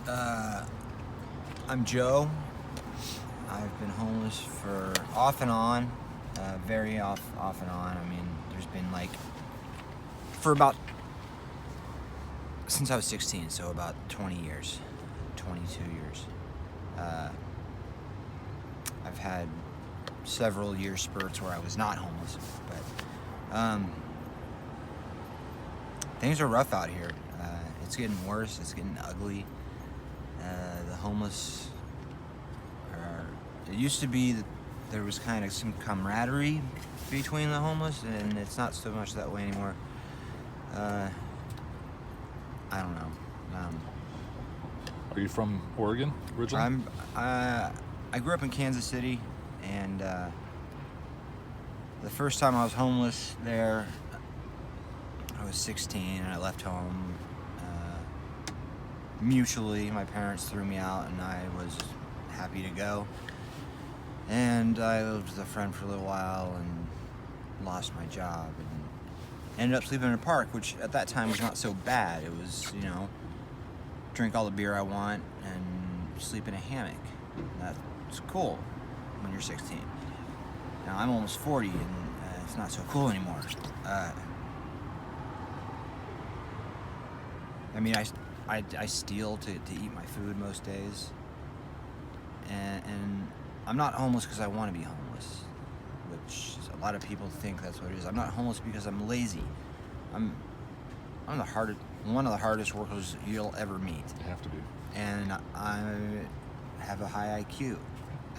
Uh, I'm Joe. I've been homeless for off and on, very off and on. I mean, there's been like for about since I was 16, so about 20 years, 22 years. I've had several year spurts where I was not homeless, but things are rough out here. It's getting worse. It's getting ugly. The homeless are. It used to be that there was kind of some camaraderie between the homeless, and it's not so much that way anymore. I don't know. Are you from Oregon originally? I grew up in Kansas City, and the first time I was homeless there, I was 16, and I left home. Mutually, my parents threw me out, and I was happy to go. And I lived with a friend for a little while, and lost my job, and ended up sleeping in a park, which at that time was not so bad. It was, drink all the beer I want and sleep in a hammock. That's cool when you're 16. Now I'm almost 40, and it's not so cool anymore. I mean, I steal to eat my food most days, and I'm not homeless because I want to be homeless, which a lot of people think that's what it is. I'm not homeless because I'm lazy. I'm one of the hardest workers you'll ever meet. You have to be. And I have a high IQ.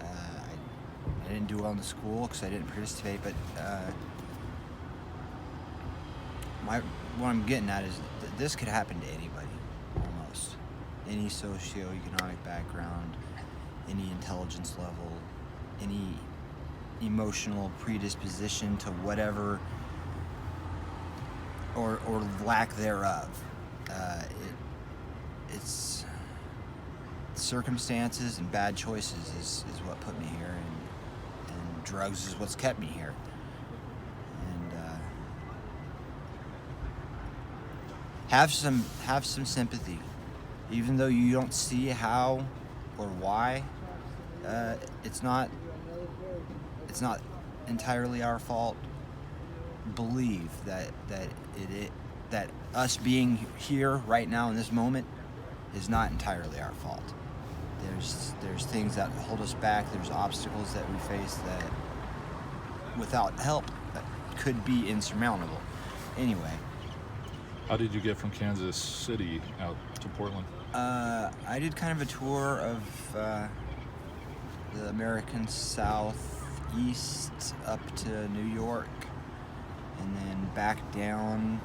I didn't do well in school because I didn't participate, but what I'm getting at is this could happen to anybody, almost. Any socioeconomic background, any intelligence level, any emotional predisposition to whatever or lack thereof. It's circumstances and bad choices is what put me here, and drugs is what's kept me here. And have some sympathy, even though you don't see how or why. It's not entirely our fault. Believe that us being here right now in this moment is not entirely our fault. There's things that hold us back. There's obstacles that we face that, without help, that could be insurmountable. Anyway. How did you get from Kansas City out to Portland? I did kind of a tour of the American Southeast up to New York, and then back down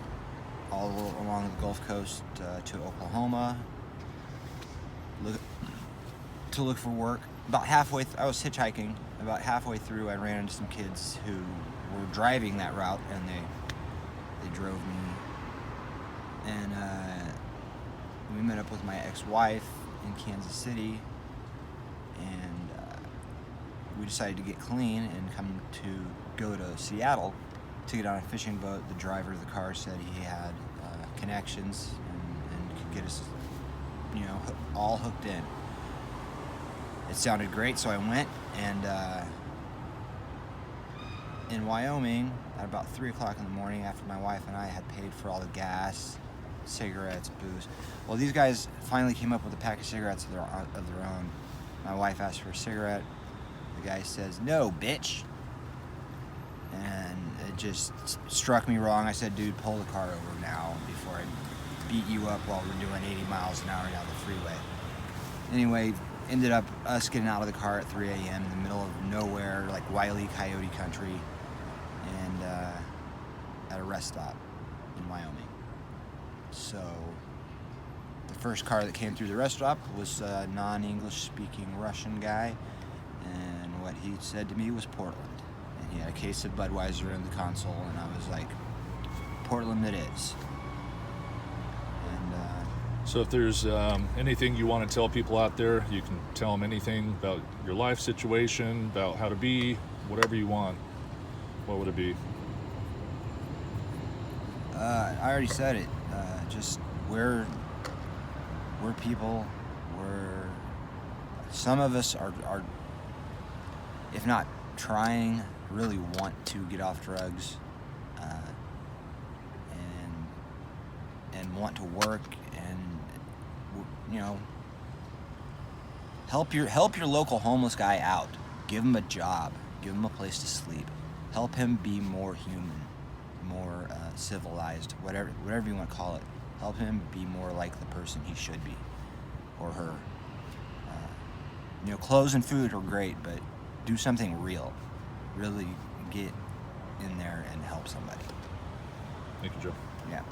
all along the Gulf Coast to Oklahoma to look for work. About halfway, I was hitchhiking. About halfway through, I ran into some kids who were driving that route, and they drove me. And we met up with my ex-wife in Kansas City, and we decided to get clean and come to go to Seattle to get on a fishing boat. The driver of the car said he had connections and could get us, all hooked in. It sounded great, so I went, and in Wyoming, at about 3 o'clock in the morning, after my wife and I had paid for all the gas, cigarettes, booze. Well, these guys finally came up with a pack of cigarettes of their own. My wife asked for a cigarette. The guy says, "No, bitch." And it just struck me wrong. I said, "Dude, pull the car over now before I beat you up while we're doing 80 miles an hour down the freeway." Anyway, ended up us getting out of the car at 3 a.m. in the middle of nowhere, like Wile E. Coyote country, and at a rest stop in Wyoming. So the first car that came through the rest stop was a non-English speaking Russian guy, and what he said to me was Portland. And he had a case of Budweiser in the console, and I was like, Portland it is. And So if there's anything you want to tell people out there, you can tell them anything about your life situation, about how to be, whatever you want. What would it be? I already said it. Just we're people, some of us are, if not trying, really want to get off drugs, and want to work, and help your local homeless guy out. Give him a job. Give him a place to sleep. Help him be more human, more civilized, whatever you want to call it. Help him be more like the person he should be, or her. Clothes and food are great, but do something real. Really get in there and help somebody. Thank you, Joe. Yeah.